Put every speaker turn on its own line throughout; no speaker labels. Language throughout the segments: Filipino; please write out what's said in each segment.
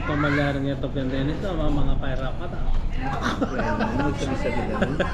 pamalyari niya to ganda nito mga paira ka ta.
Magsabi-sabi lang.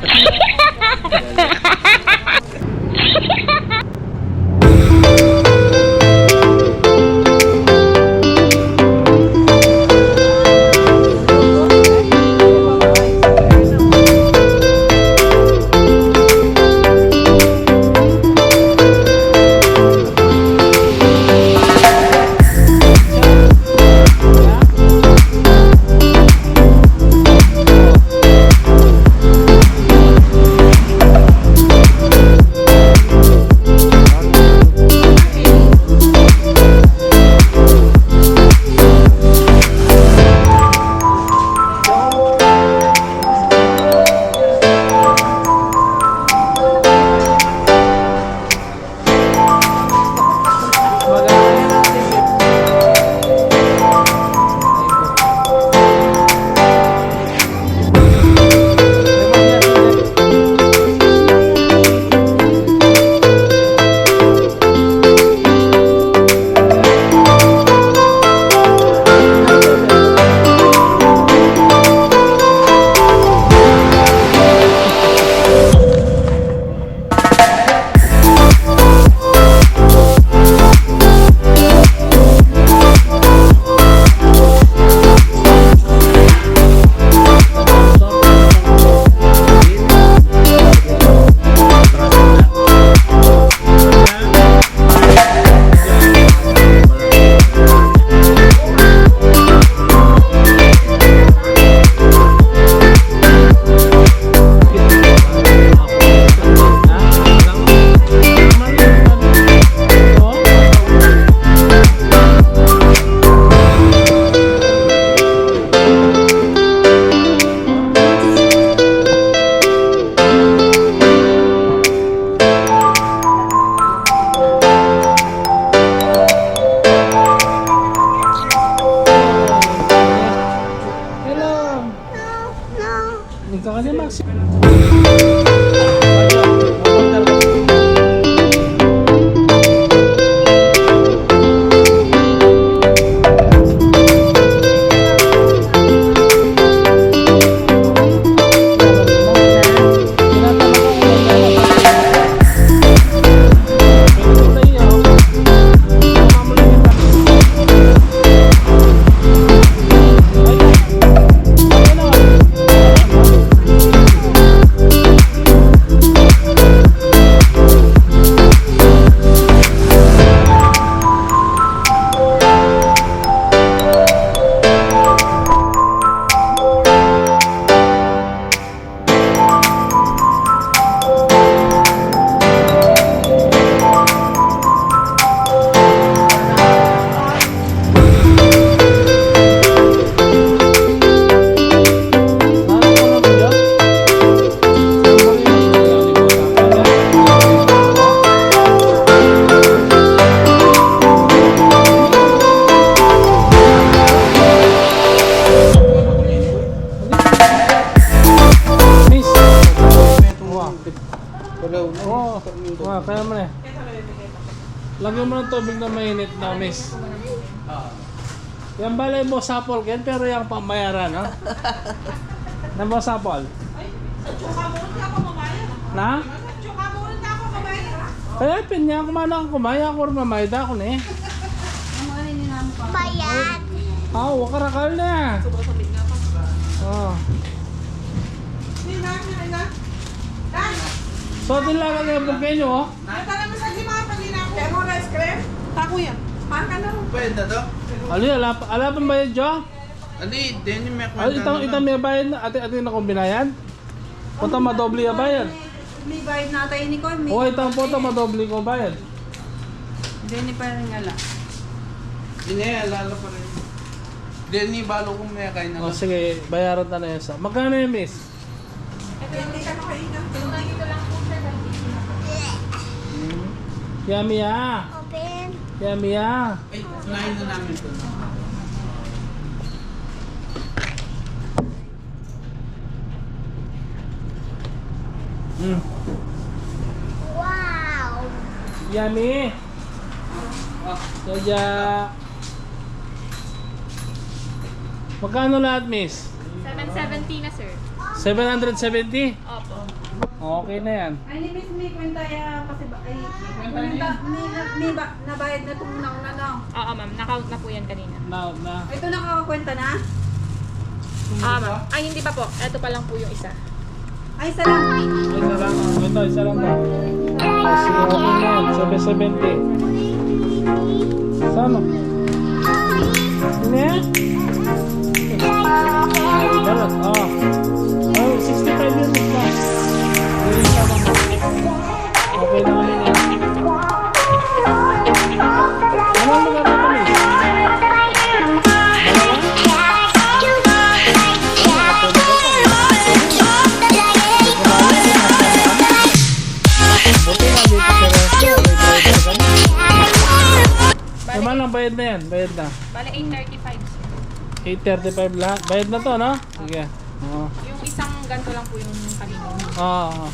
Kaya mo na. Lagyan mo ng tubig na mainit na miss. Yan balay mo sapol ken pero yung pamayaran, ha? Na mo sapol. Na? Kaya pinya kumana ko kumaya ko mamay da ko ni.
Bayad.
Wakarakal na. Oh. So din lang ang bukay nyo, oh.
Tara mo sa lima pag ginako. Kaya mo rice cream? Tako yan. Paka na rin.
Pwede to?
Ali, ala pang bayad jo?
Ali, din yung may
Itang may bayad na ate na kong binayan. Punta madoble ya bayad.
May bayad na tayo ni Kon.
O itang punta madoble ko bayad.
Hindi ni pa rin ala.
Hindi, alala pa rin. Hindi, balo kong may kain na.
O sige, bayaran ta na yan sa. Magkano yung miss?
Hindi ka nakainan.
Yummy ah.
Open.
Yummy ah.
Ay, kunain na namin ito.
Wow.
Yummy. Jaja. Magkano lahat, miss?
770 na, sir.
770?
Opo.
Okay na yan.
Ay, ni Miss May kwenta ya kasi ba ay may nabayad na itong nauna na.
Oo, ma'am. Nakount na po yan kanina.
Na.
Ito nakakakwenta na?
Ma'am. Ay, hindi pa po. Ito pa lang po yung isa.
Ay, isa lang.
Isa lang. Ito, isa lang ba? Sige, okay na yan. 770. Saan? Ano yan? Darat. Oh, 65 units na. Hindi ka ba? Okay na kami yan. Ano ang lugar na kami? Buti nga dito sa restaurant, may driver kami. Naman lang, bayad na yan. Bayad na.
Bale, 835, sir.
835 lahat. Bayad na to, no? Sige. Oo.
Yung isang ganito lang po yung kanina.
Oo.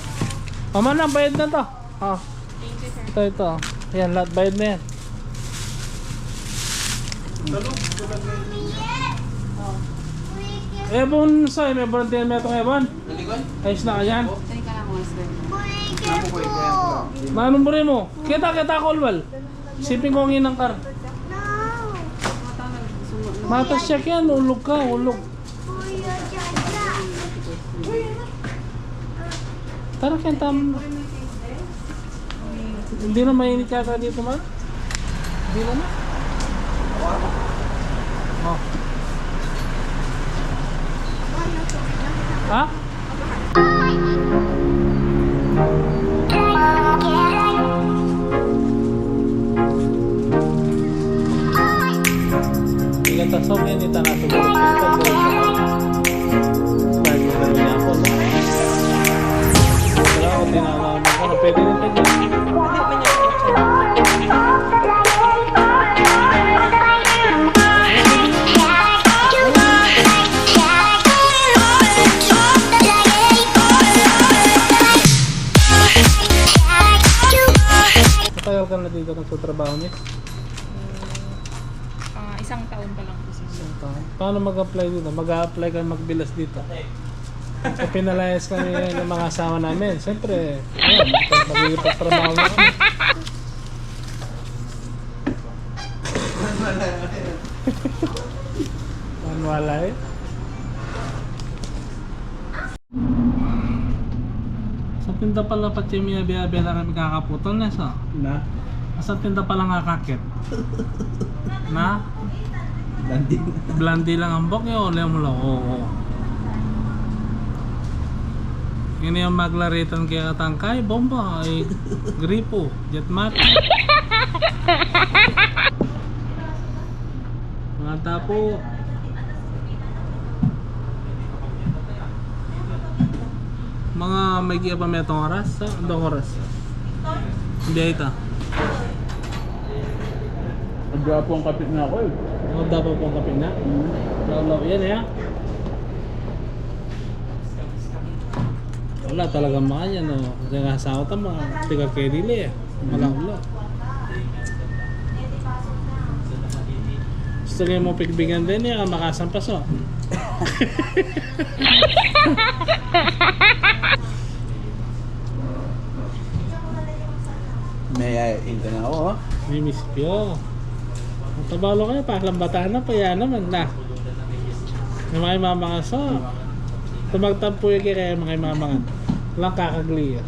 Mama na, bayad na to. Oh.
Thank you, sir.
Ito. Ayan, lahat bayad na yan. Ebon, sa'yo, may volunteer mo itong Ebon?
Naligon?
Ayos na ka yan?
Thank ka lang, Master.
Ako ko ito.
Manong buri mo? Kita, Kolwal. Sipin ko ang inang kar. Matas siya yan, ulog ka, ulog. Tara, kaya tama. Hindi na mainit yata dito, man. Hindi na na. Oh. Ha? Igatasok yan, ita na siguro. Start mo na rin ako. Wala ko tinalaman ko na pwede rin ka dyan. Matagal ka na dito nagtatrabaho niya?
Isang taon pa lang po, sir.
Paano mag-apply dito? Mag-a-apply ka magbilas dito. So pinalayas kami ng mga asawa namin. Siyempre, ayan, magigipagtrabaho na kami. Wala eh. Sa tinda pala pa Chimia Biabe na kami kakaputol na sa.
Na?
Sa tinda pala nga kakit. Na?
Landing.
Blandi lang ang bok yun. Ulit mo lang. Oo. Yun yung maglaritan kaya katangkay. Bomba. Ay, gripo. Jetmat. Mga tapo. Mga may kaya pa may itong oras? Andong oras? Hindi ito.
Nagwapo ang kapit na ako eh.
Ano dapat pong kapin na? Law yan eh. Wala talaga mga yan no. Kasi nga sa ako mga tiga kedili eh. Malawla. Gusto niya mo pigbigyan din eh. Makasampas oh.
May ayain ka na ako oh.
May miss Pio. Ang tabalo kayo, paklambatahan na pa yan naman na. May mga mamangan so. Tumagtampo yung kaya mga mamangan. Walang kakagli.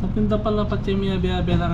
Sa tinda pala pa Chimia Biabe na